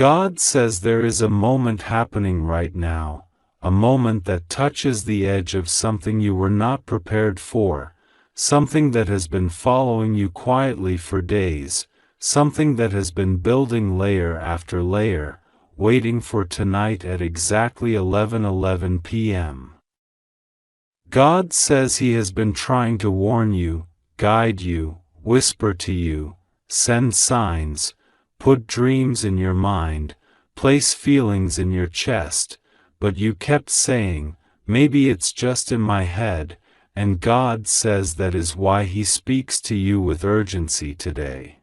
God says there is a moment happening right now, a moment that touches the edge of something you were not prepared for, something that has been following you quietly for days, something that has been building layer after layer, waiting for tonight at exactly 11:11 p.m. God says He has been trying to warn you, guide you, whisper to you, send signs, put dreams in your mind, place feelings in your chest, but you kept saying, maybe it's just in my head, and God says that is why He speaks to you with urgency today.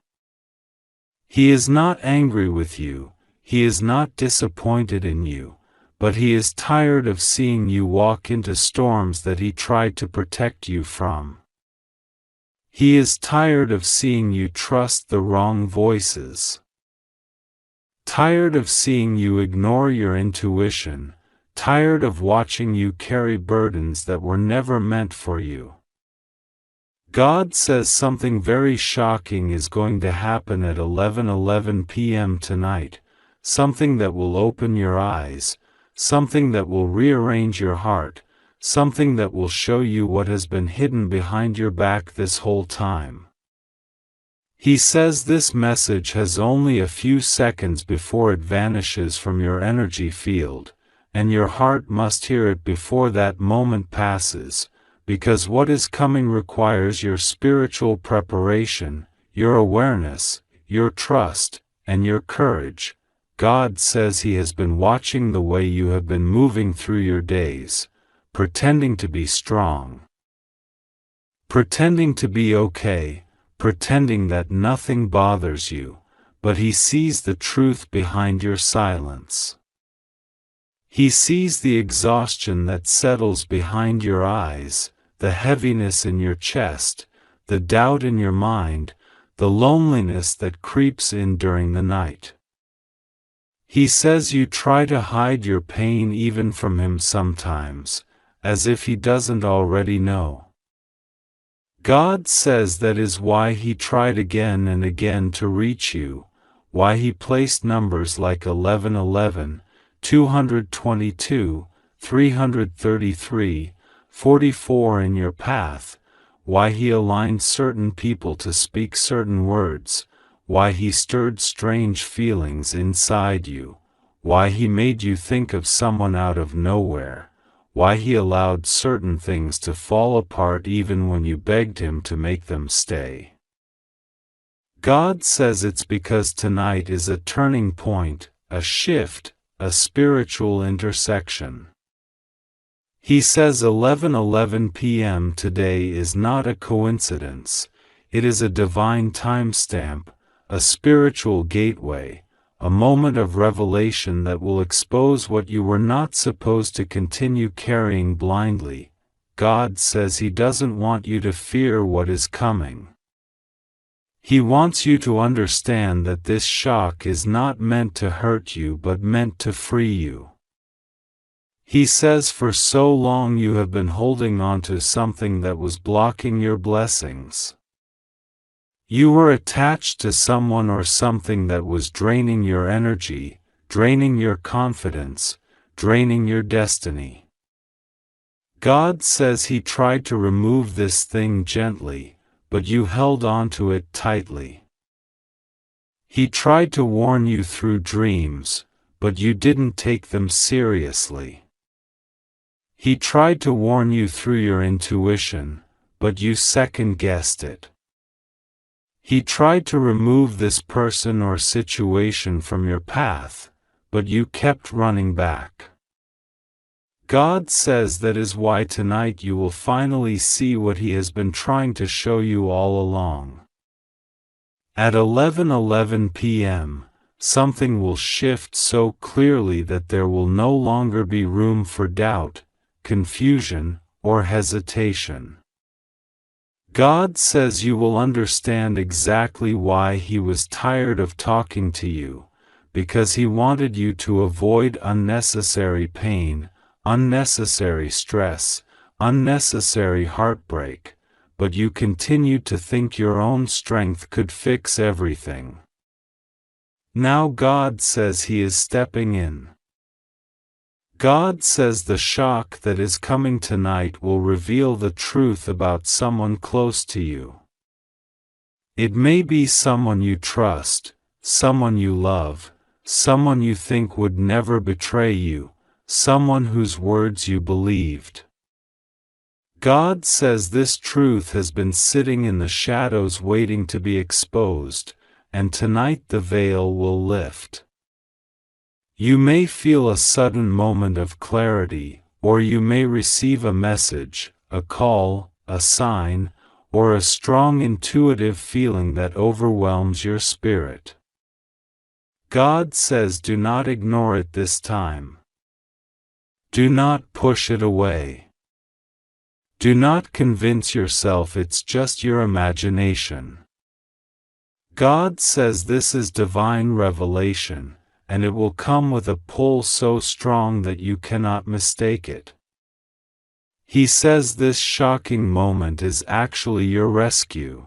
He is not angry with you, He is not disappointed in you, but He is tired of seeing you walk into storms that He tried to protect you from. He is tired of seeing you trust the wrong voices. Tired of seeing you ignore your intuition, tired of watching you carry burdens that were never meant for you. God says something very shocking is going to happen at 11:11 p.m. tonight, something that will open your eyes, something that will rearrange your heart, something that will show you what has been hidden behind your back this whole time. He says this message has only a few seconds before it vanishes from your energy field, and your heart must hear it before that moment passes, because what is coming requires your spiritual preparation, your awareness, your trust, and your courage. God says He has been watching the way you have been moving through your days, pretending to be strong, pretending to be okay, pretending that nothing bothers you, but He sees the truth behind your silence. He sees the exhaustion that settles behind your eyes, the heaviness in your chest, the doubt in your mind, the loneliness that creeps in during the night. He says you try to hide your pain even from Him sometimes, as if He doesn't already know. God says that is why He tried again and again to reach you, why He placed numbers like 11:11, 222, 333, 44 in your path, why He aligned certain people to speak certain words, why He stirred strange feelings inside you, why He made you think of someone out of nowhere, why He allowed certain things to fall apart even when you begged Him to make them stay. God says it's because tonight is a turning point, a shift, a spiritual intersection. He says 11:11 p.m. today is not a coincidence, it is a divine timestamp, a spiritual gateway, a moment of revelation that will expose what you were not supposed to continue carrying blindly. God says He doesn't want you to fear what is coming. He wants you to understand that this shock is not meant to hurt you but meant to free you. He says for so long you have been holding on to something that was blocking your blessings. You were attached to someone or something that was draining your energy, draining your confidence, draining your destiny. God says He tried to remove this thing gently, but you held on to it tightly. He tried to warn you through dreams, but you didn't take them seriously. He tried to warn you through your intuition, but you second-guessed it. He tried to remove this person or situation from your path, but you kept running back. God says that is why tonight you will finally see what He has been trying to show you all along. At 11:11 p.m., something will shift so clearly that there will no longer be room for doubt, confusion, or hesitation. God says you will understand exactly why He was tired of talking to you, because He wanted you to avoid unnecessary pain, unnecessary stress, unnecessary heartbreak, but you continued to think your own strength could fix everything. Now God says He is stepping in. God says the shock that is coming tonight will reveal the truth about someone close to you. It may be someone you trust, someone you love, someone you think would never betray you, someone whose words you believed. God says this truth has been sitting in the shadows waiting to be exposed, and tonight the veil will lift. You may feel a sudden moment of clarity, or you may receive a message, a call, a sign, or a strong intuitive feeling that overwhelms your spirit. God says do not ignore it this time. Do not push it away. Do not convince yourself it's just your imagination. God says this is divine revelation, and it will come with a pull so strong that you cannot mistake it. He says this shocking moment is actually your rescue,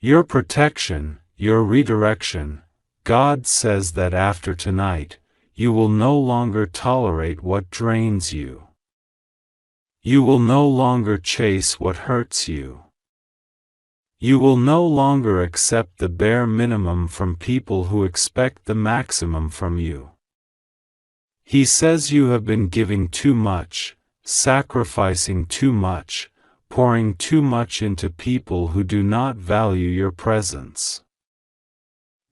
your protection, your redirection. God says that after tonight, you will no longer tolerate what drains you. You will no longer chase what hurts you. You will no longer accept the bare minimum from people who expect the maximum from you. He says you have been giving too much, sacrificing too much, pouring too much into people who do not value your presence.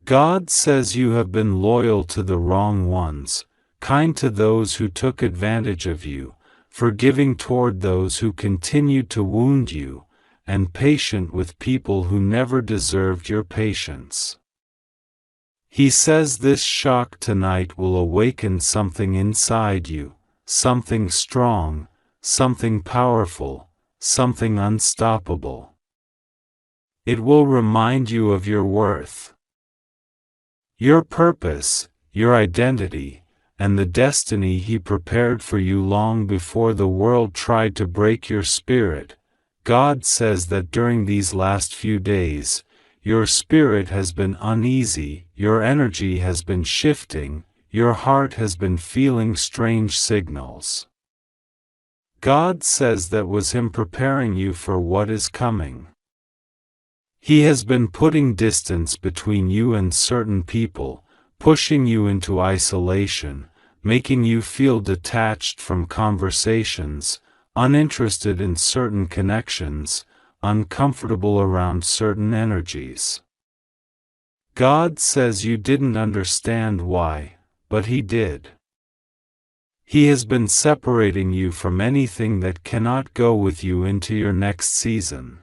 God says you have been loyal to the wrong ones, kind to those who took advantage of you, forgiving toward those who continued to wound you, and patient with people who never deserved your patience. He says this shock tonight will awaken something inside you, something strong, something powerful, something unstoppable. It will remind you of your worth, your purpose, your identity, and the destiny He prepared for you long before the world tried to break your spirit. God says that during these last few days, your spirit has been uneasy, your energy has been shifting, your heart has been feeling strange signals. God says that was Him preparing you for what is coming. He has been putting distance between you and certain people, pushing you into isolation, making you feel detached from conversations, uninterested in certain connections, uncomfortable around certain energies. God says you didn't understand why, but He did. He has been separating you from anything that cannot go with you into your next season.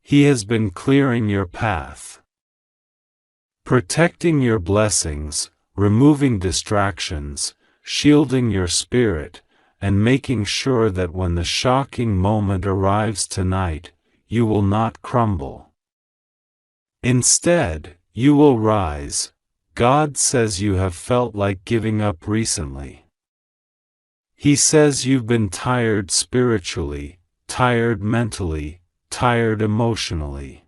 He has been clearing your path, protecting your blessings, removing distractions, shielding your spirit, and making sure that when the shocking moment arrives tonight, you will not crumble. Instead, you will rise. God says you have felt like giving up recently. He says you've been tired spiritually, tired mentally, tired emotionally.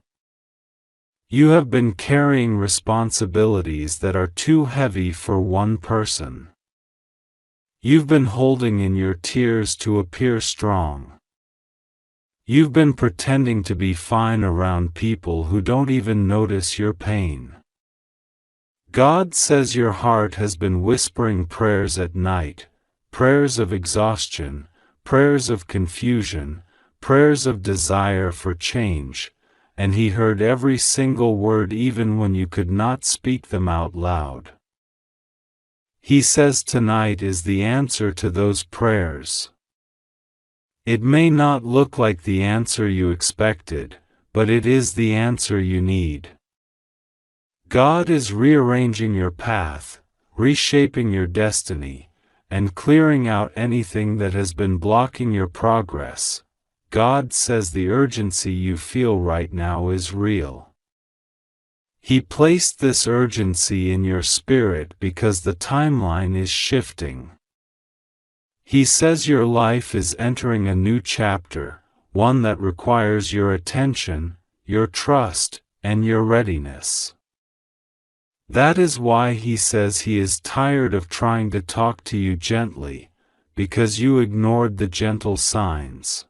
You have been carrying responsibilities that are too heavy for one person. You've been holding in your tears to appear strong. You've been pretending to be fine around people who don't even notice your pain. God says your heart has been whispering prayers at night, prayers of exhaustion, prayers of confusion, prayers of desire for change, and He heard every single word even when you could not speak them out loud. He says tonight is the answer to those prayers. It may not look like the answer you expected, but it is the answer you need. God is rearranging your path, reshaping your destiny, and clearing out anything that has been blocking your progress. God says the urgency you feel right now is real. He placed this urgency in your spirit because the timeline is shifting. He says your life is entering a new chapter, one that requires your attention, your trust, and your readiness. That is why he says he is tired of trying to talk to you gently, because you ignored the gentle signs.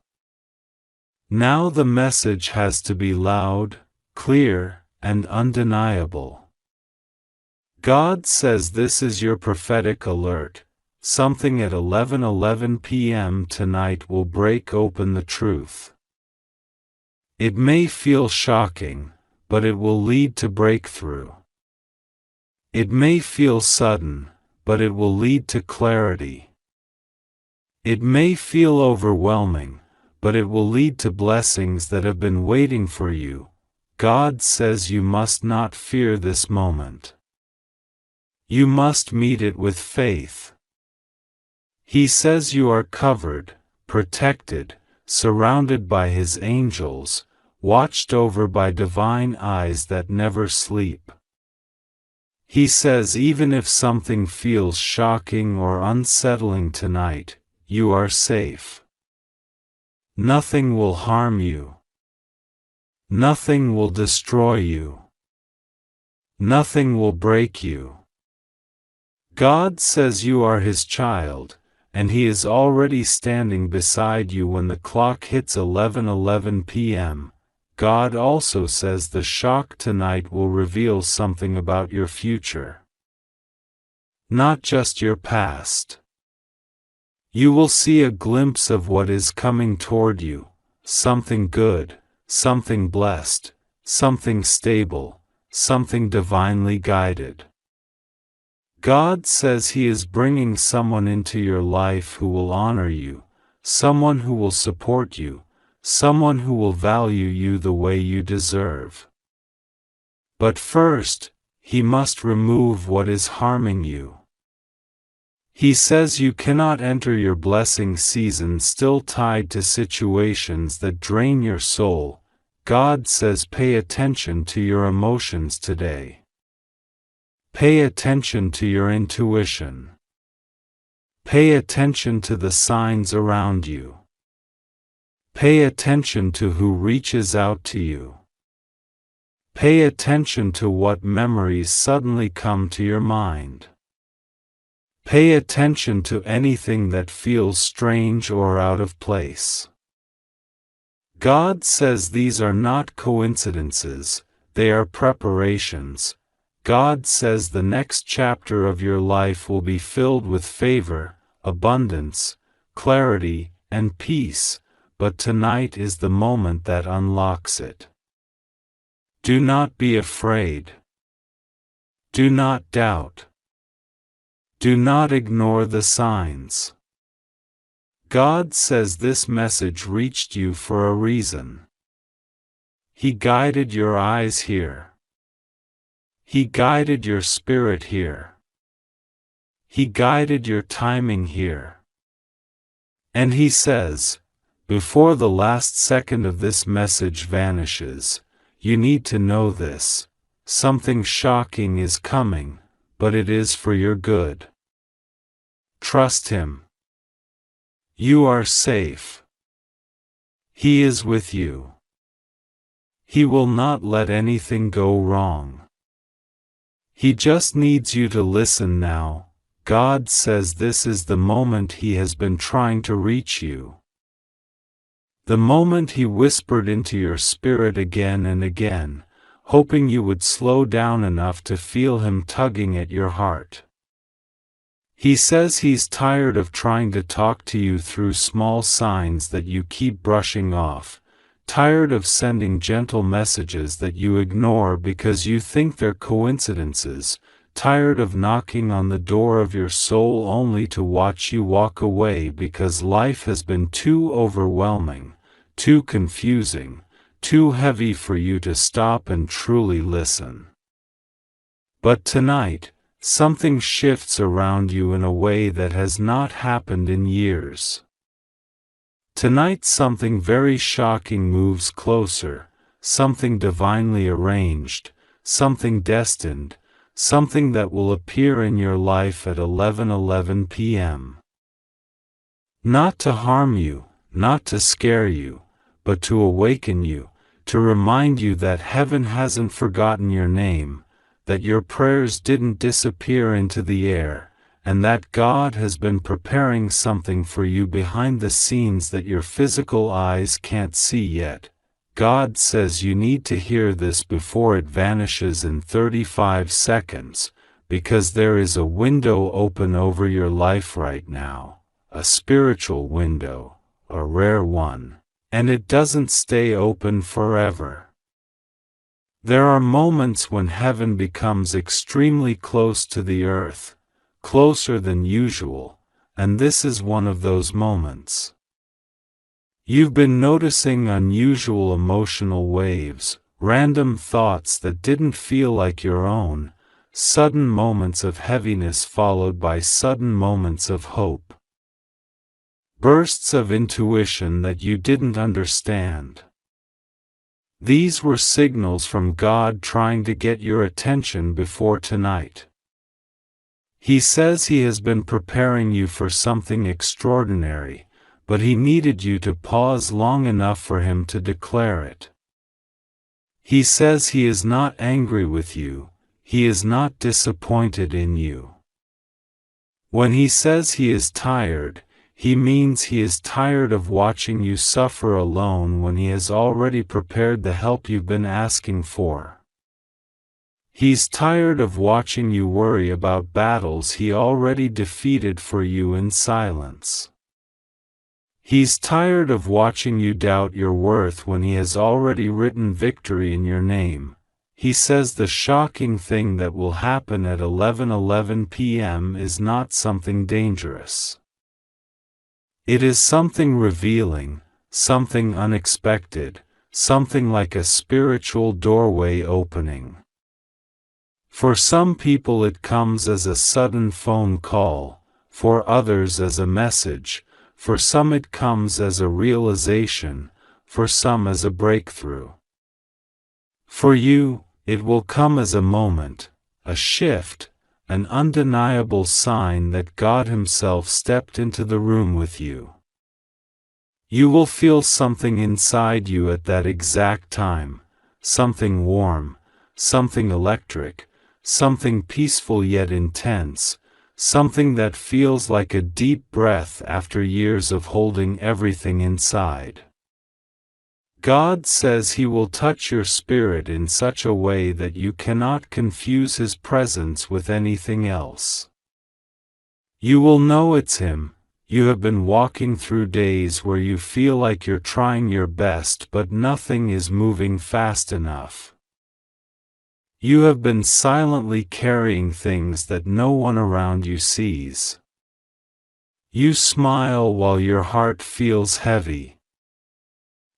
Now the message has to be loud, clear, and undeniable. God says this is your prophetic alert. Something at 11:11 p.m. tonight will break open the truth. It may feel shocking, but it will lead to breakthrough. It may feel sudden, but it will lead to clarity. It may feel overwhelming, but it will lead to blessings that have been waiting for you. God says you must not fear this moment. You must meet it with faith. He says you are covered, protected, surrounded by His angels, watched over by divine eyes that never sleep. He says even if something feels shocking or unsettling tonight, you are safe. Nothing will harm you. Nothing will destroy you. Nothing will break you. God says you are His child, and He is already standing beside you when the clock hits 11:11 p.m. God also says the shock tonight will reveal something about your future. Not just your past. You will see a glimpse of what is coming toward you, something good, something blessed, something stable, something divinely guided. God says He is bringing someone into your life who will honor you, someone who will support you, someone who will value you the way you deserve. But first, He must remove what is harming you. He says you cannot enter your blessing season still tied to situations that drain your soul. God says pay attention to your emotions today. Pay attention to your intuition. Pay attention to the signs around you. Pay attention to who reaches out to you. Pay attention to what memories suddenly come to your mind. Pay attention to anything that feels strange or out of place. God says these are not coincidences, they are preparations. God says the next chapter of your life will be filled with favor, abundance, clarity, and peace, but tonight is the moment that unlocks it. Do not be afraid. Do not doubt. Do not ignore the signs. God says this message reached you for a reason. He guided your eyes here. He guided your spirit here. He guided your timing here. And He says, before the last second of this message vanishes, you need to know this: something shocking is coming, but it is for your good. Trust Him. You are safe. He is with you. He will not let anything go wrong. He just needs you to listen now. God says this is the moment He has been trying to reach you. The moment He whispered into your spirit again and again, hoping you would slow down enough to feel Him tugging at your heart. He says He's tired of trying to talk to you through small signs that you keep brushing off, tired of sending gentle messages that you ignore because you think they're coincidences, tired of knocking on the door of your soul only to watch you walk away because life has been too overwhelming, too confusing, too heavy for you to stop and truly listen. But tonight, something shifts around you in a way that has not happened in years. Tonight something very shocking moves closer, something divinely arranged, something destined, something that will appear in your life at 11:11 p.m. Not to harm you, not to scare you, but to awaken you, to remind you that heaven hasn't forgotten your name, that your prayers didn't disappear into the air, and that God has been preparing something for you behind the scenes that your physical eyes can't see yet. God says you need to hear this before it vanishes in 35 seconds, because there is a window open over your life right now, a spiritual window, a rare one, and it doesn't stay open forever. There are moments when heaven becomes extremely close to the earth, closer than usual, and this is one of those moments. You've been noticing unusual emotional waves, random thoughts that didn't feel like your own, sudden moments of heaviness followed by sudden moments of hope. Bursts of intuition that you didn't understand. These were signals from God trying to get your attention before tonight. He says He has been preparing you for something extraordinary, but He needed you to pause long enough for Him to declare it. He says He is not angry with you, He is not disappointed in you. When He says He is tired, He means He is tired of watching you suffer alone when He has already prepared the help you've been asking for. He's tired of watching you worry about battles He already defeated for you in silence. He's tired of watching you doubt your worth when He has already written victory in your name. He says the shocking thing that will happen at 11:11 p.m. is not something dangerous. It is something revealing, something unexpected, something like a spiritual doorway opening. For some people it comes as a sudden phone call, for others as a message, for some it comes as a realization, for some as a breakthrough. For you, it will come as a moment, a shift, an undeniable sign that God Himself stepped into the room with you. You will feel something inside you at that exact time, something warm, something electric, something peaceful yet intense, something that feels like a deep breath after years of holding everything inside. God says He will touch your spirit in such a way that you cannot confuse His presence with anything else. You will know it's Him. You have been walking through days where you feel like you're trying your best but nothing is moving fast enough. You have been silently carrying things that no one around you sees. You smile while your heart feels heavy.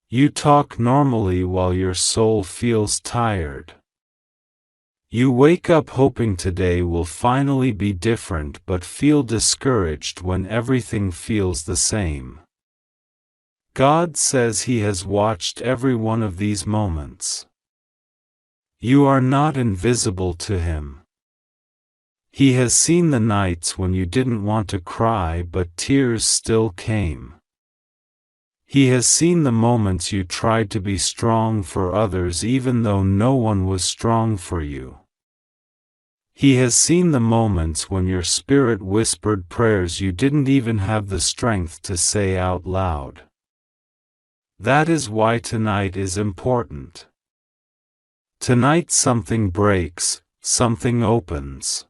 You talk normally while your soul feels tired. You wake up hoping today will finally be different but feel discouraged when everything feels the same. God says He has watched every one of these moments. You are not invisible to Him. He has seen the nights when you didn't want to cry but tears still came. He has seen the moments you tried to be strong for others even though no one was strong for you. He has seen the moments when your spirit whispered prayers you didn't even have the strength to say out loud. That is why tonight is important. Tonight something breaks, something opens.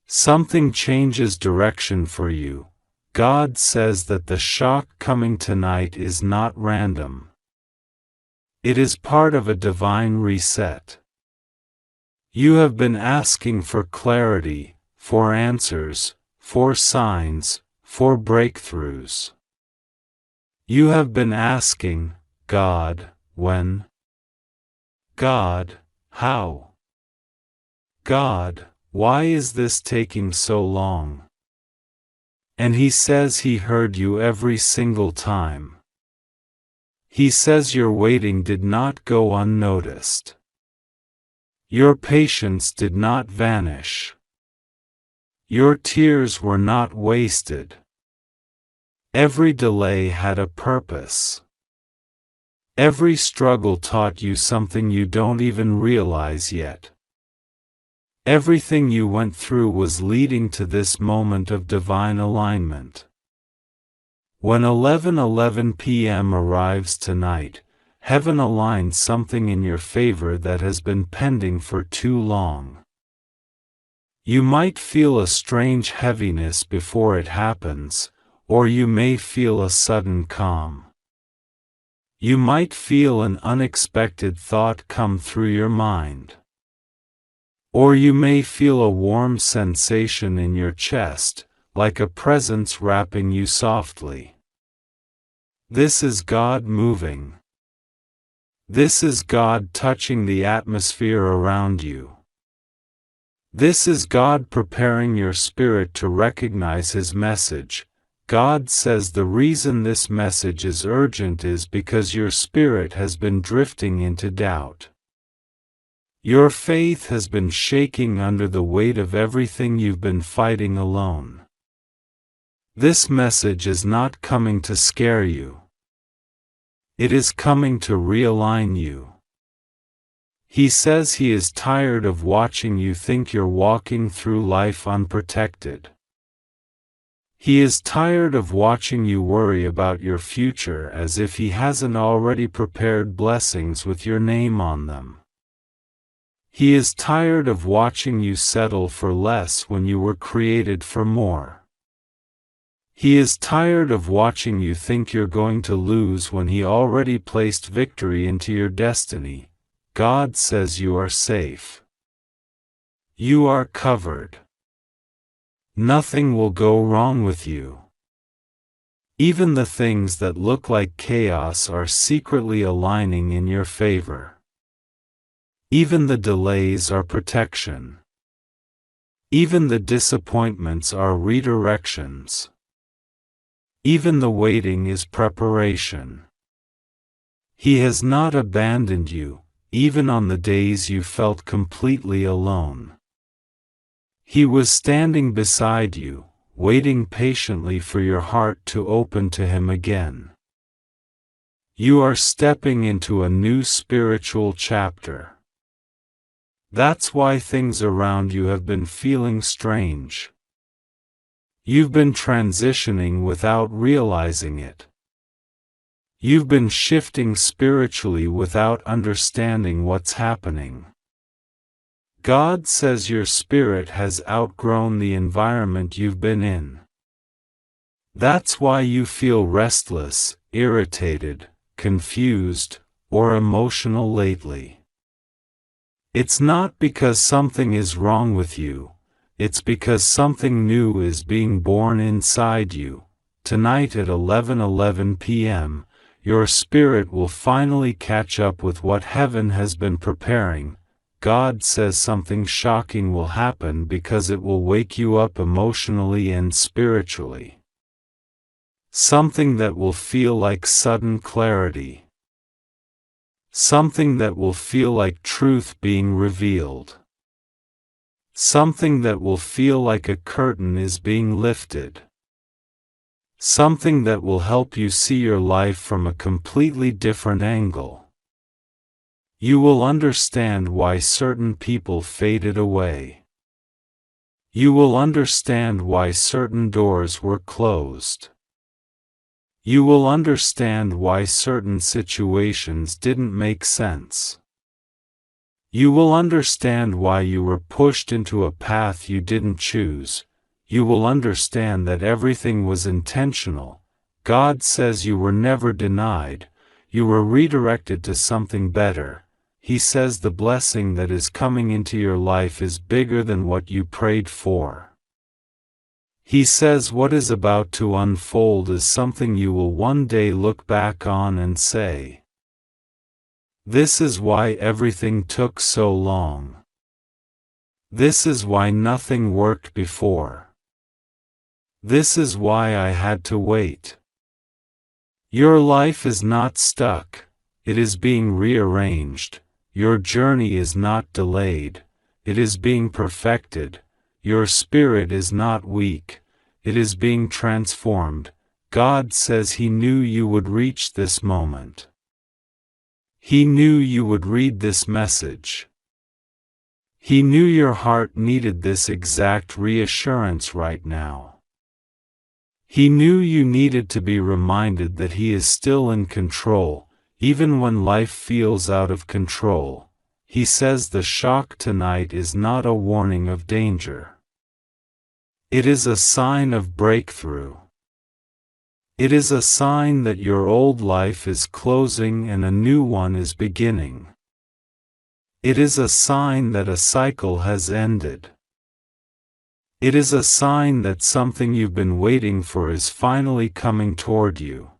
Something changes direction for you. God says that the shock coming tonight is not random. It is part of a divine reset. You have been asking for clarity, for answers, for signs, for breakthroughs. You have been asking, God, when? God, how? God, why is this taking so long? And He says He heard you every single time. He says your waiting did not go unnoticed. Your patience did not vanish. Your tears were not wasted. Every delay had a purpose. Every struggle taught you something you don't even realize yet. Everything you went through was leading to this moment of divine alignment. When 11:11 p.m. arrives tonight, heaven aligns something in your favor that has been pending for too long. You might feel a strange heaviness before it happens, or you may feel a sudden calm. You might feel an unexpected thought come through your mind. Or you may feel a warm sensation in your chest, like a presence wrapping you softly. This is God moving. This is God touching the atmosphere around you. This is God preparing your spirit to recognize His message. God says the reason this message is urgent is because your spirit has been drifting into doubt. Your faith has been shaking under the weight of everything you've been fighting alone. This message is not coming to scare you. It is coming to realign you. He says He is tired of watching you think you're walking through life unprotected. He is tired of watching you worry about your future as if He hasn't already prepared blessings with your name on them. He is tired of watching you settle for less when you were created for more. He is tired of watching you think you're going to lose when He already placed victory into your destiny. God says you are safe. You are covered. Nothing will go wrong with you. Even the things that look like chaos are secretly aligning in your favor. Even the delays are protection. Even the disappointments are redirections. Even the waiting is preparation. He has not abandoned you, even on the days you felt completely alone. He was standing beside you, waiting patiently for your heart to open to Him again. You are stepping into a new spiritual chapter. That's why things around you have been feeling strange. You've been transitioning without realizing it. You've been shifting spiritually without understanding what's happening. God says your spirit has outgrown the environment you've been in. That's why you feel restless, irritated, confused, or emotional lately. It's not because something is wrong with you, it's because something new is being born inside you. Tonight at 11:11 p.m., your spirit will finally catch up with what heaven has been preparing. God says something shocking will happen because it will wake you up emotionally and spiritually. Something that will feel like sudden clarity. Something that will feel like truth being revealed. Something that will feel like a curtain is being lifted. Something that will help you see your life from a completely different angle. You will understand why certain people faded away. You will understand why certain doors were closed. You will understand why certain situations didn't make sense. You will understand why you were pushed into a path you didn't choose. You will understand that everything was intentional. God says you were never denied. You were redirected to something better. He says the blessing that is coming into your life is bigger than what you prayed for. He says what is about to unfold is something you will one day look back on and say, "This is why everything took so long. This is why nothing worked before. This is why I had to wait." Your life is not stuck, it is being rearranged. Your journey is not delayed, it is being perfected. Your spirit is not weak, it is being transformed. God says He knew you would reach this moment. He knew you would read this message. He knew your heart needed this exact reassurance right now. He knew you needed to be reminded that He is still in control, even when life feels out of control. He says the shock tonight is not a warning of danger. It is a sign of breakthrough. It is a sign that your old life is closing and a new one is beginning. It is a sign that a cycle has ended. It is a sign that something you've been waiting for is finally coming toward you.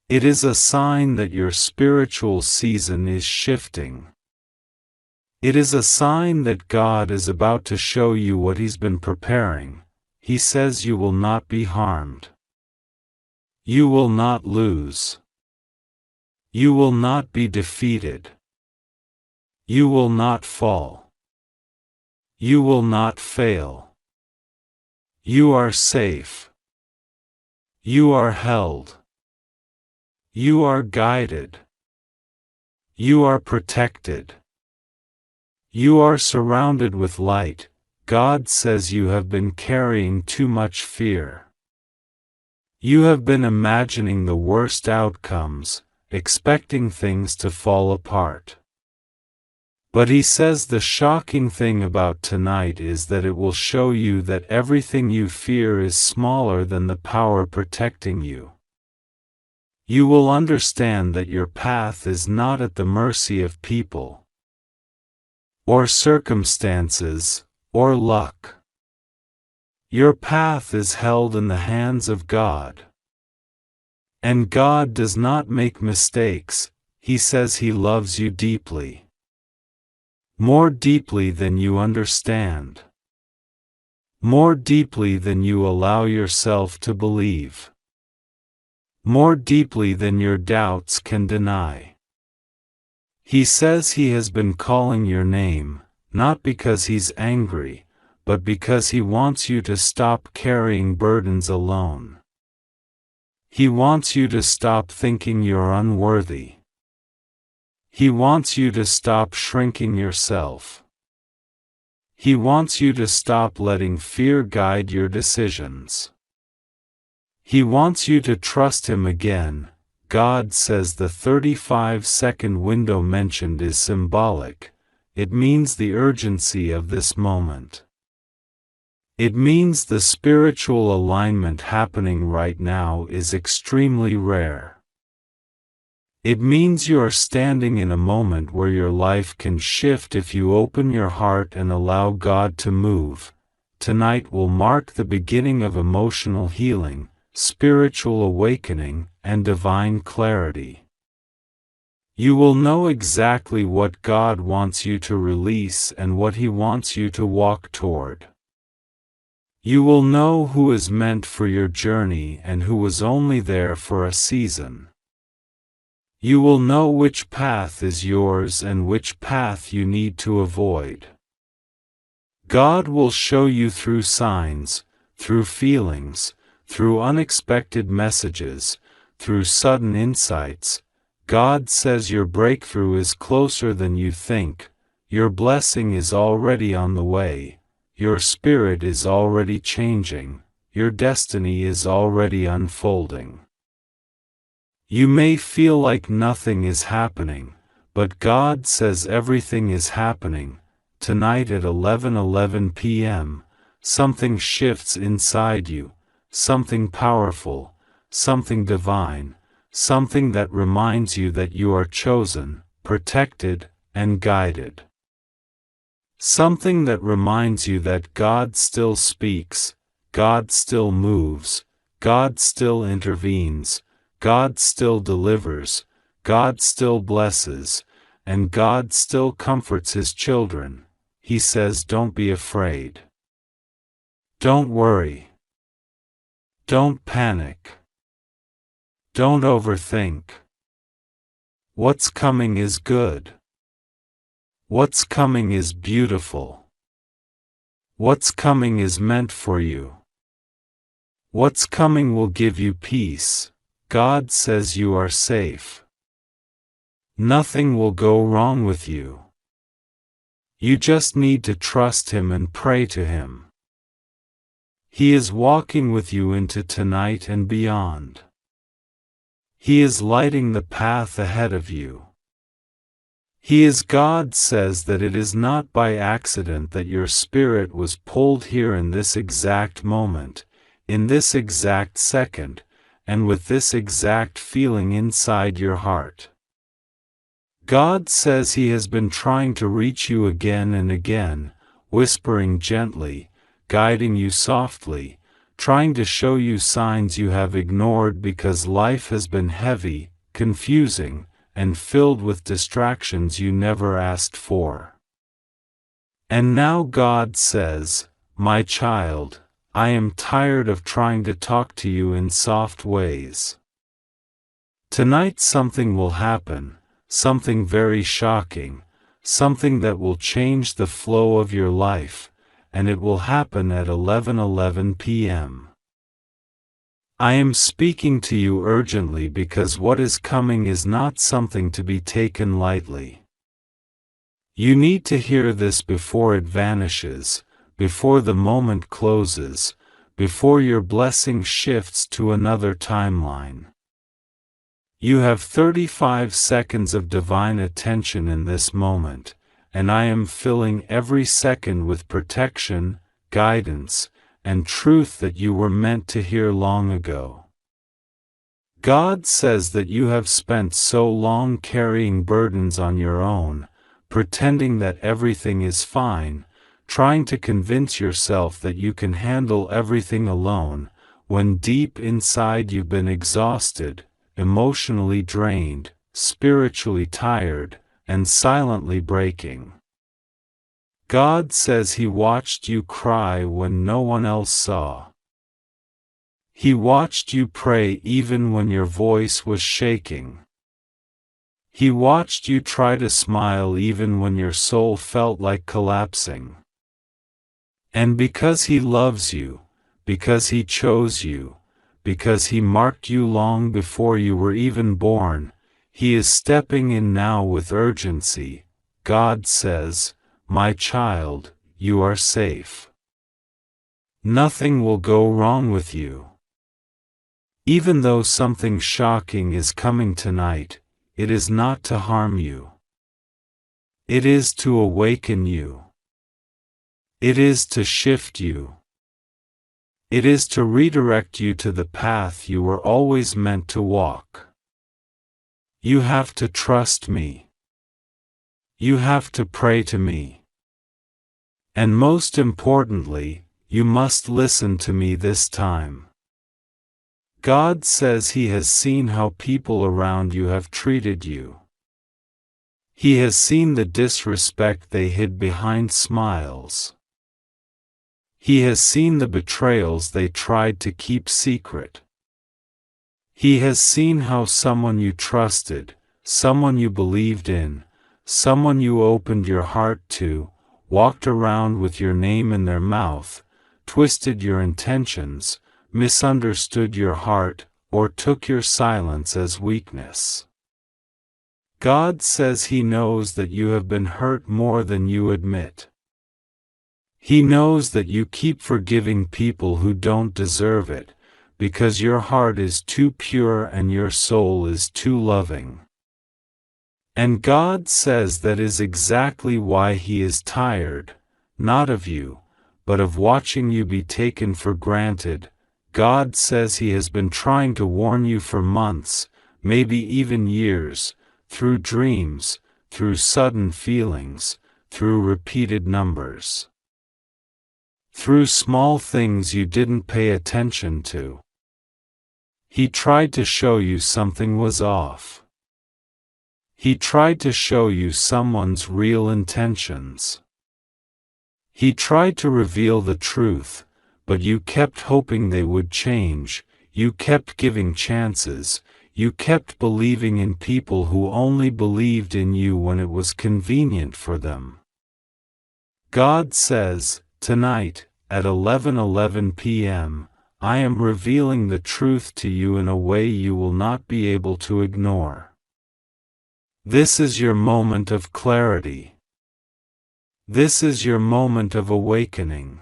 It is a sign that your spiritual season is shifting. It is a sign that God is about to show you what He's been preparing. He says you will not be harmed. You will not lose. You will not be defeated. You will not fall. You will not fail. You are safe. You are held. You are guided. You are protected. You are surrounded with light. God says you have been carrying too much fear. You have been imagining the worst outcomes, expecting things to fall apart. But He says the shocking thing about tonight is that it will show you that everything you fear is smaller than the power protecting you. You will understand that your path is not at the mercy of people, or circumstances, or luck. Your path is held in the hands of God. And God does not make mistakes. He says He loves you deeply. More deeply than you understand. More deeply than you allow yourself to believe. More deeply than your doubts can deny. He says He has been calling your name, not because He's angry, but because He wants you to stop carrying burdens alone. He wants you to stop thinking you're unworthy. He wants you to stop shrinking yourself. He wants you to stop letting fear guide your decisions. He wants you to trust Him again. God says the 35-second window mentioned is symbolic. It means the urgency of this moment. It means the spiritual alignment happening right now is extremely rare. It means you are standing in a moment where your life can shift if you open your heart and allow God to move. Tonight will mark the beginning of emotional healing, spiritual awakening, and divine clarity. You will know exactly what God wants you to release and what He wants you to walk toward. You will know who is meant for your journey and who was only there for a season. You will know which path is yours and which path you need to avoid. God will show you through signs, through feelings, through unexpected messages, through sudden insights. God says your breakthrough is closer than you think, your blessing is already on the way, your spirit is already changing, your destiny is already unfolding. You may feel like nothing is happening, but God says everything is happening. Tonight at 11:11 p.m., something shifts inside you, something powerful, something divine, something that reminds you that you are chosen, protected, and guided. Something that reminds you that God still speaks, God still moves, God still intervenes, God still delivers, God still blesses, and God still comforts His children. He says, don't be afraid. Don't worry. Don't panic. Don't overthink. What's coming is good. What's coming is beautiful. What's coming is meant for you. What's coming will give you peace. God says you are safe. Nothing will go wrong with you. You just need to trust Him and pray to Him. He is walking with you into tonight and beyond. He is lighting the path ahead of you. He is God says that it is not by accident that your spirit was pulled here in this exact moment, in this exact second, and with this exact feeling inside your heart. God says He has been trying to reach you again and again, whispering gently, guiding you softly, trying to show you signs you have ignored because life has been heavy, confusing, and filled with distractions you never asked for. And now God says, "My child, I am tired of trying to talk to you in soft ways. Tonight something will happen, something very shocking, something that will change the flow of your life, and it will happen at 11:11 p.m. I am speaking to you urgently because what is coming is not something to be taken lightly. You need to hear this before it vanishes, before the moment closes, before your blessing shifts to another timeline. You have 35 seconds of divine attention in this moment, and I am filling every second with protection, guidance, and truth that you were meant to hear long ago. God says that you have spent so long carrying burdens on your own, pretending that everything is fine, trying to convince yourself that you can handle everything alone, when deep inside you've been exhausted, emotionally drained, spiritually tired, and silently breaking. God says He watched you cry when no one else saw. He watched you pray even when your voice was shaking. He watched you try to smile even when your soul felt like collapsing. And because He loves you, because He chose you, because He marked you long before you were even born, He is stepping in now with urgency. God says, "My child, you are safe. Nothing will go wrong with you. Even though something shocking is coming tonight, it is not to harm you. It is to awaken you. It is to shift you. It is to redirect you to the path you were always meant to walk. You have to trust me. You have to pray to me. And most importantly, you must listen to me this time. God says He has seen how people around you have treated you. He has seen the disrespect they hid behind smiles. He has seen the betrayals they tried to keep secret. He has seen how someone you trusted, someone you believed in, someone you opened your heart to, walked around with your name in their mouth, twisted your intentions, misunderstood your heart, or took your silence as weakness. God says He knows that you have been hurt more than you admit. He knows that you keep forgiving people who don't deserve it, because your heart is too pure and your soul is too loving. And God says that is exactly why He is tired, not of you, but of watching you be taken for granted. God says He has been trying to warn you for months, maybe even years, through dreams, through sudden feelings, through repeated numbers. Through small things you didn't pay attention to. He tried to show you something was off. He tried to show you someone's real intentions. He tried to reveal the truth, but you kept hoping they would change, you kept giving chances, you kept believing in people who only believed in you when it was convenient for them. God says, tonight, at 11:11 p.m., I am revealing the truth to you in a way you will not be able to ignore. This is your moment of clarity. This is your moment of awakening.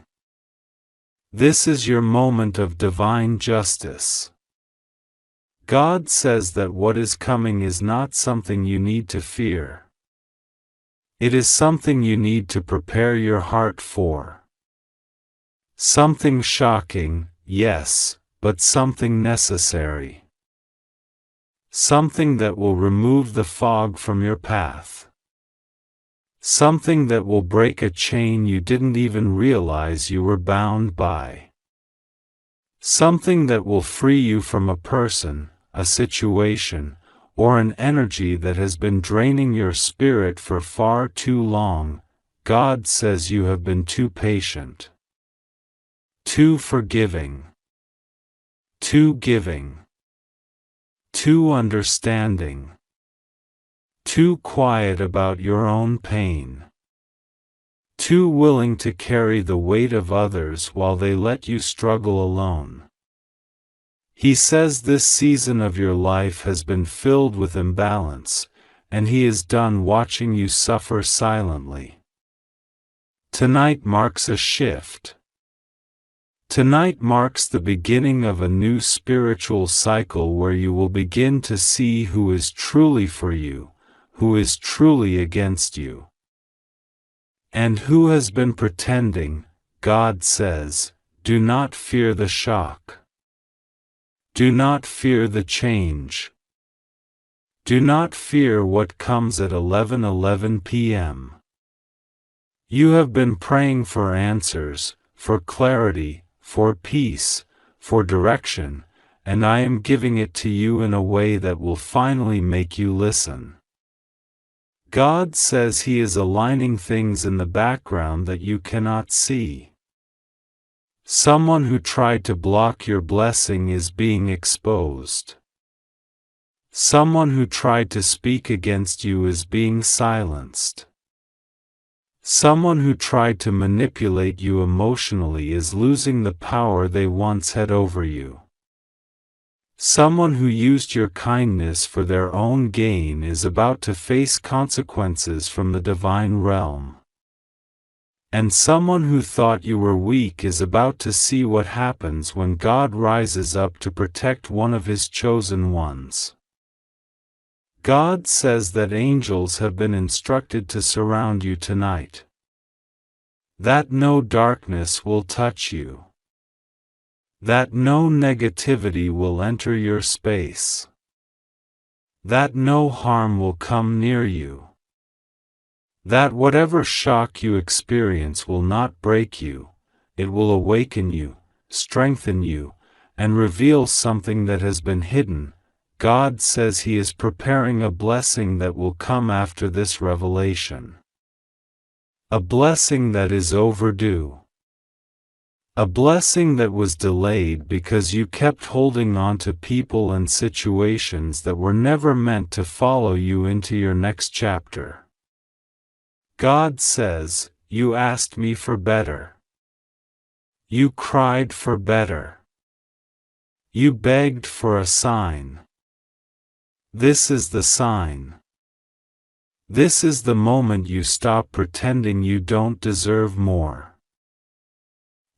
This is your moment of divine justice. God says that what is coming is not something you need to fear. It is something you need to prepare your heart for. Something shocking, yes, but something necessary. Something that will remove the fog from your path. Something that will break a chain you didn't even realize you were bound by. Something that will free you from a person, a situation, or an energy that has been draining your spirit for far too long. God says you have been too patient, too forgiving, too giving, too understanding, too quiet about your own pain, too willing to carry the weight of others while they let you struggle alone. He says this season of your life has been filled with imbalance, and He is done watching you suffer silently. Tonight marks a shift. Tonight marks the beginning of a new spiritual cycle where you will begin to see who is truly for you, who is truly against you, and who has been pretending. God says, do not fear the shock. Do not fear the change. Do not fear what comes at 11:11 p.m. You have been praying for answers, for clarity, for peace, for direction, and I am giving it to you in a way that will finally make you listen. God says He is aligning things in the background that you cannot see. Someone who tried to block your blessing is being exposed. Someone who tried to speak against you is being silenced. Someone who tried to manipulate you emotionally is losing the power they once had over you. Someone who used your kindness for their own gain is about to face consequences from the divine realm. And someone who thought you were weak is about to see what happens when God rises up to protect one of His chosen ones. God says that angels have been instructed to surround you tonight. That no darkness will touch you. That no negativity will enter your space. That no harm will come near you. That whatever shock you experience will not break you, it will awaken you, strengthen you, and reveal something that has been hidden. God says He is preparing a blessing that will come after this revelation. A blessing that is overdue. A blessing that was delayed because you kept holding on to people and situations that were never meant to follow you into your next chapter. God says, you asked me for better. You cried for better. You begged for a sign. This is the sign. This is the moment you stop pretending you don't deserve more.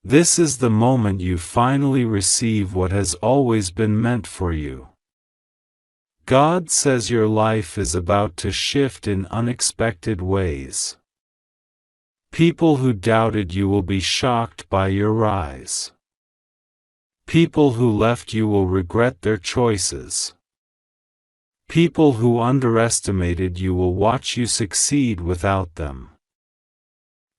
This is the moment you finally receive what has always been meant for you. God says your life is about to shift in unexpected ways. People who doubted you will be shocked by your rise. People who left you will regret their choices. People who underestimated you will watch you succeed without them.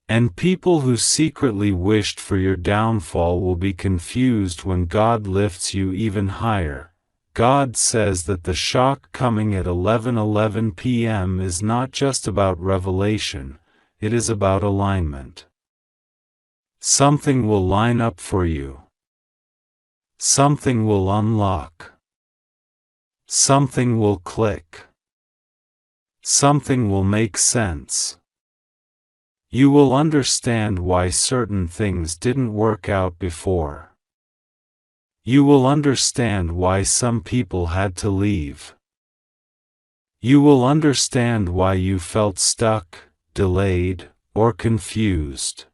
And people who secretly wished for your downfall will be confused when God lifts you even higher. God says that the shock coming at 11:11 p.m. is not just about revelation, it is about alignment. Something will line up for you. Something will unlock. Something will click. Something will make sense. You will understand why certain things didn't work out before. You will understand why some people had to leave. You will understand why you felt stuck, delayed, or confused.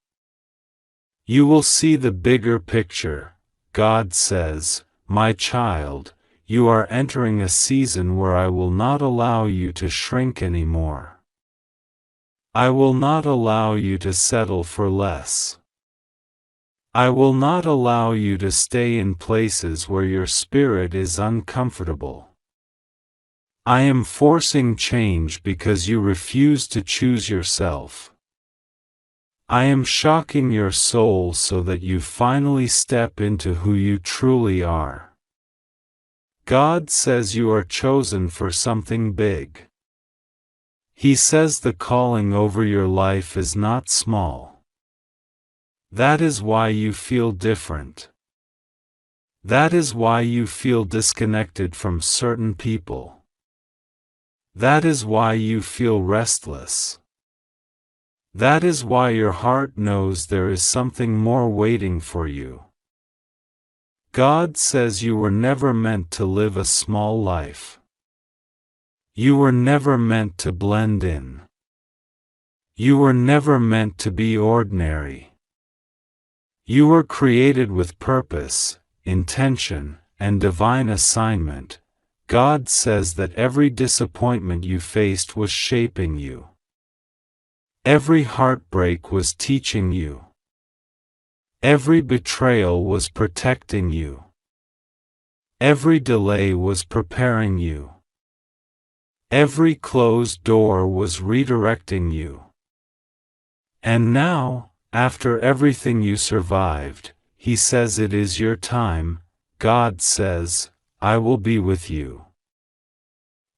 You will see the bigger picture. God says, "My child, you are entering a season where I will not allow you to shrink anymore. I will not allow you to settle for less. I will not allow you to stay in places where your spirit is uncomfortable. I am forcing change because you refuse to choose yourself. I am shocking your soul so that you finally step into who you truly are." God says you are chosen for something big. He says the calling over your life is not small. That is why you feel different. That is why you feel disconnected from certain people. That is why you feel restless. That is why your heart knows there is something more waiting for you. God says you were never meant to live a small life. You were never meant to blend in. You were never meant to be ordinary. You were created with purpose, intention, and divine assignment. God says that every disappointment you faced was shaping you. Every heartbreak was teaching you. Every betrayal was protecting you. Every delay was preparing you. Every closed door was redirecting you. And now, after everything you survived, He says it is your time. God says, "I will be with you.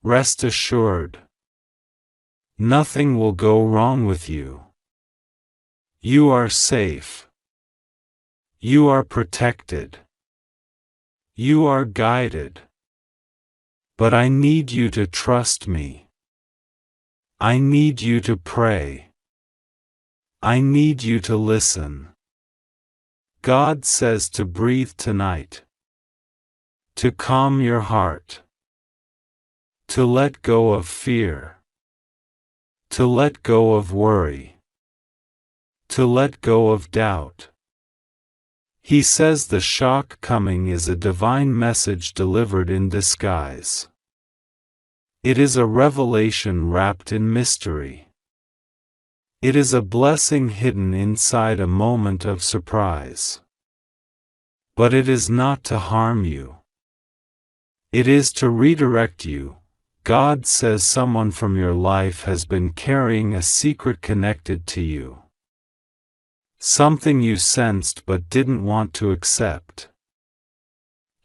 Rest assured. Nothing will go wrong with you. You are safe. You are protected. You are guided. But I need you to trust me. I need you to pray. I need you to listen." God says to breathe tonight. To calm your heart. To let go of fear. To let go of worry. To let go of doubt. He says the shock coming is a divine message delivered in disguise. It is a revelation wrapped in mystery. It is a blessing hidden inside a moment of surprise. But it is not to harm you. It is to redirect you. God says someone from your life has been carrying a secret connected to you. Something you sensed but didn't want to accept.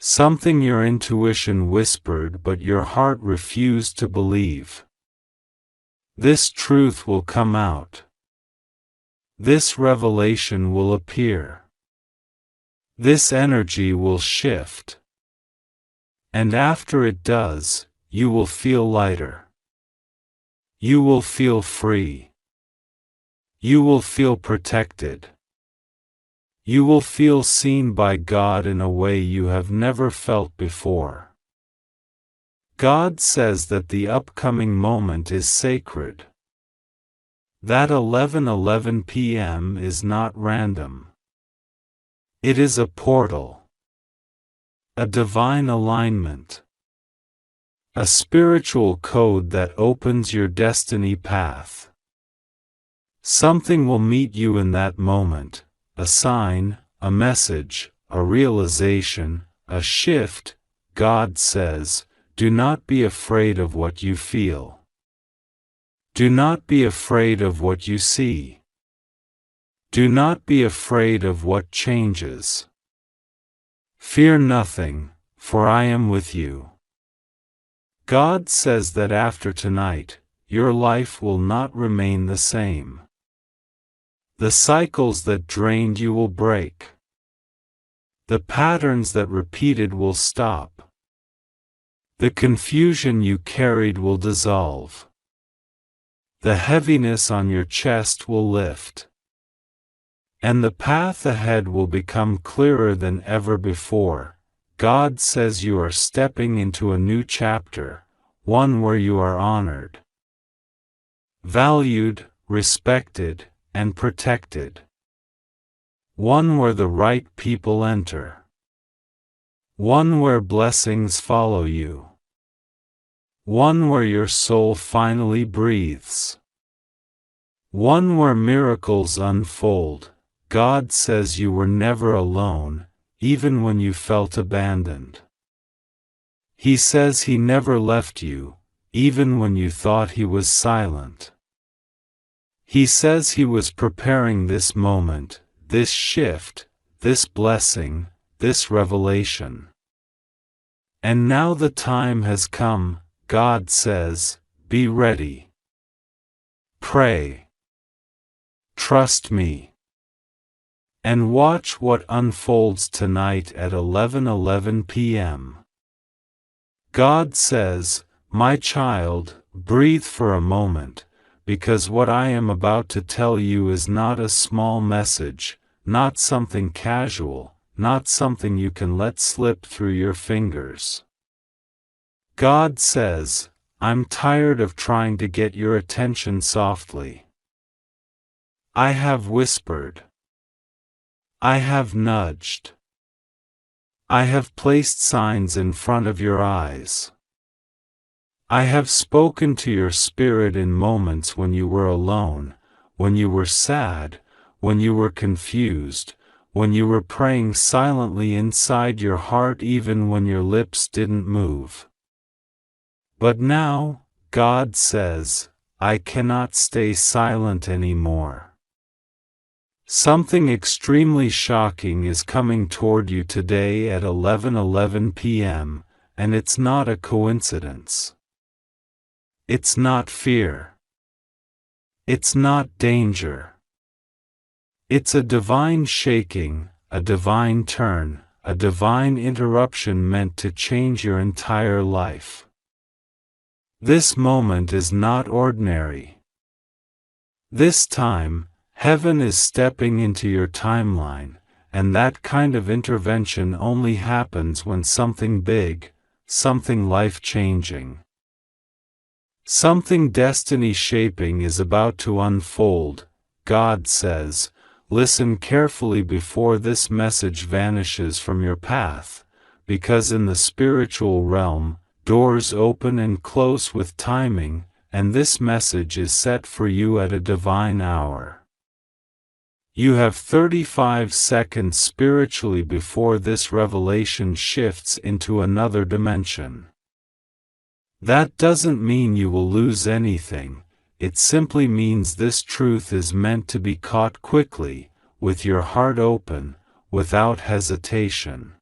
Something your intuition whispered but your heart refused to believe. This truth will come out. This revelation will appear. This energy will shift. And after it does, you will feel lighter. You will feel free. You will feel protected. You will feel seen by God in a way you have never felt before. God says that the upcoming moment is sacred. That 11:11 p.m. is not random. It is a portal. A divine alignment. A spiritual code that opens your destiny path. Something will meet you in that moment, a sign, a message, a realization, a shift. God says, do not be afraid of what you feel. Do not be afraid of what you see. Do not be afraid of what changes. Fear nothing, for I am with you. God says that after tonight, your life will not remain the same. The cycles that drained you will break. The patterns that repeated will stop. The confusion you carried will dissolve. The heaviness on your chest will lift. And the path ahead will become clearer than ever before. God says you are stepping into a new chapter, one where you are honored, valued, respected, and protected. One where the right people enter. One where blessings follow you. One where your soul finally breathes. One where miracles unfold. God says you were never alone, even when you felt abandoned. He says He never left you, even when you thought He was silent. He says He was preparing this moment, this shift, this blessing, this revelation. And now the time has come, God says, be ready. Pray. Trust me. And watch what unfolds tonight at 11:11 p.m. God says, my child, breathe for a moment, because what I am about to tell you is not a small message, not something casual, not something you can let slip through your fingers. God says, I'm tired of trying to get your attention softly. I have whispered. I have nudged. I have placed signs in front of your eyes. I have spoken to your spirit in moments when you were alone, when you were sad, when you were confused, when you were praying silently inside your heart even when your lips didn't move. But now, God says, I cannot stay silent anymore. Something extremely shocking is coming toward you today at 11:11 p.m., and it's not a coincidence. It's not fear. It's not danger. It's a divine shaking, a divine turn, a divine interruption meant to change your entire life. This moment is not ordinary. This time, Heaven is stepping into your timeline, and that kind of intervention only happens when something big, something life-changing, something destiny-shaping is about to unfold. God says, listen carefully before this message vanishes from your path, because in the spiritual realm, doors open and close with timing, and this message is set for you at a divine hour. You have 35 seconds spiritually before this revelation shifts into another dimension. That doesn't mean you will lose anything, it simply means this truth is meant to be caught quickly, with your heart open, without hesitation.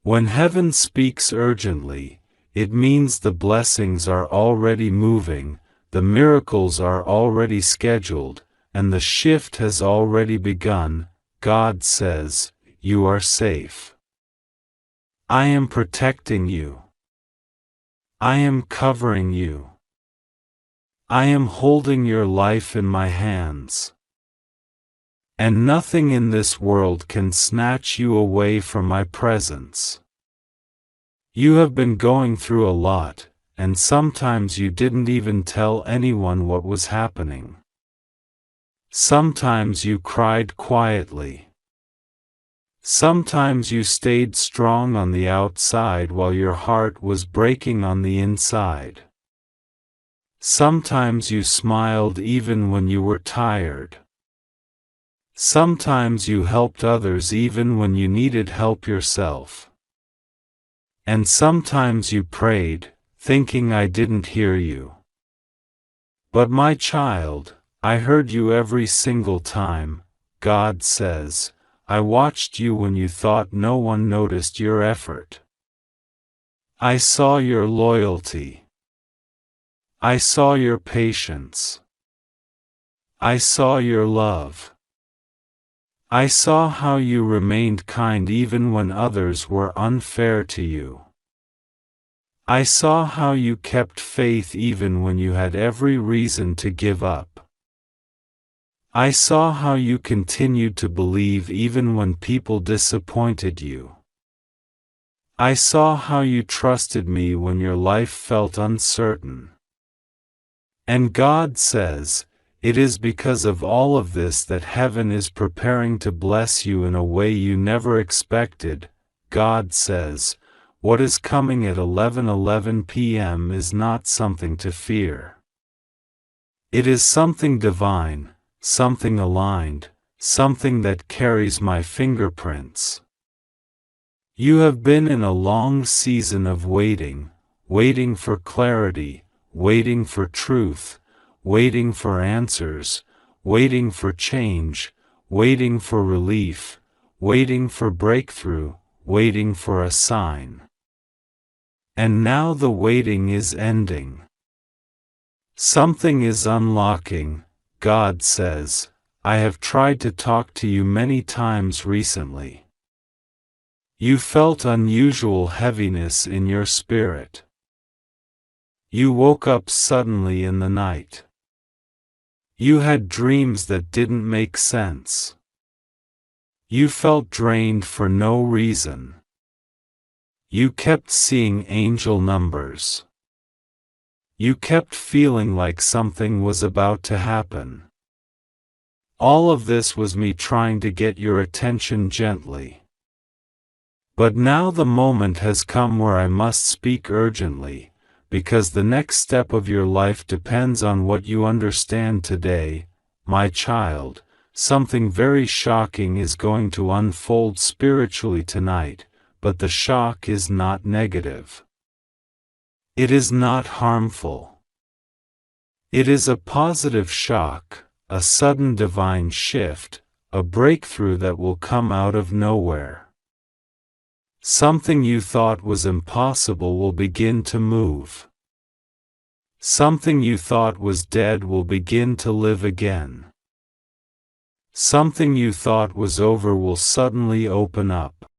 When heaven speaks urgently, it means the blessings are already moving, the miracles are already scheduled, and the shift has already begun. God says, you are safe. I am protecting you. I am covering you. I am holding your life in my hands. And nothing in this world can snatch you away from my presence. You have been going through a lot, and sometimes you didn't even tell anyone what was happening. Sometimes you cried quietly. Sometimes you stayed strong on the outside while your heart was breaking on the inside. Sometimes you smiled even when you were tired. Sometimes you helped others even when you needed help yourself. And sometimes you prayed, thinking I didn't hear you. But my child, I heard you every single time. God says, I watched you when you thought no one noticed your effort. I saw your loyalty. I saw your patience. I saw your love. I saw how you remained kind even when others were unfair to you. I saw how you kept faith even when you had every reason to give up. I saw how you continued to believe even when people disappointed you. I saw how you trusted me when your life felt uncertain. And God says, It is because of all of this that heaven is preparing to bless you in a way you never expected. God says, what is coming at 11:11 p.m. is not something to fear. It is something divine, something aligned, something that carries my fingerprints. You have been in a long season of waiting, waiting for clarity, waiting for truth, waiting for answers, waiting for change, waiting for relief, waiting for breakthrough, waiting for a sign. And now the waiting is ending. Something is unlocking. God says, I have tried to talk to you many times recently. You felt unusual heaviness in your spirit. You woke up suddenly in the night. You had dreams that didn't make sense. You felt drained for no reason. You kept seeing angel numbers. You kept feeling like something was about to happen. All of this was me trying to get your attention gently. But now the moment has come where I must speak urgently, because the next step of your life depends on what you understand today, my child. Something very shocking is going to unfold spiritually tonight, but the shock is not negative. It is not harmful. It is a positive shock, a sudden divine shift, a breakthrough that will come out of nowhere. Something you thought was impossible will begin to move. Something you thought was dead will begin to live again. Something you thought was over will suddenly open up.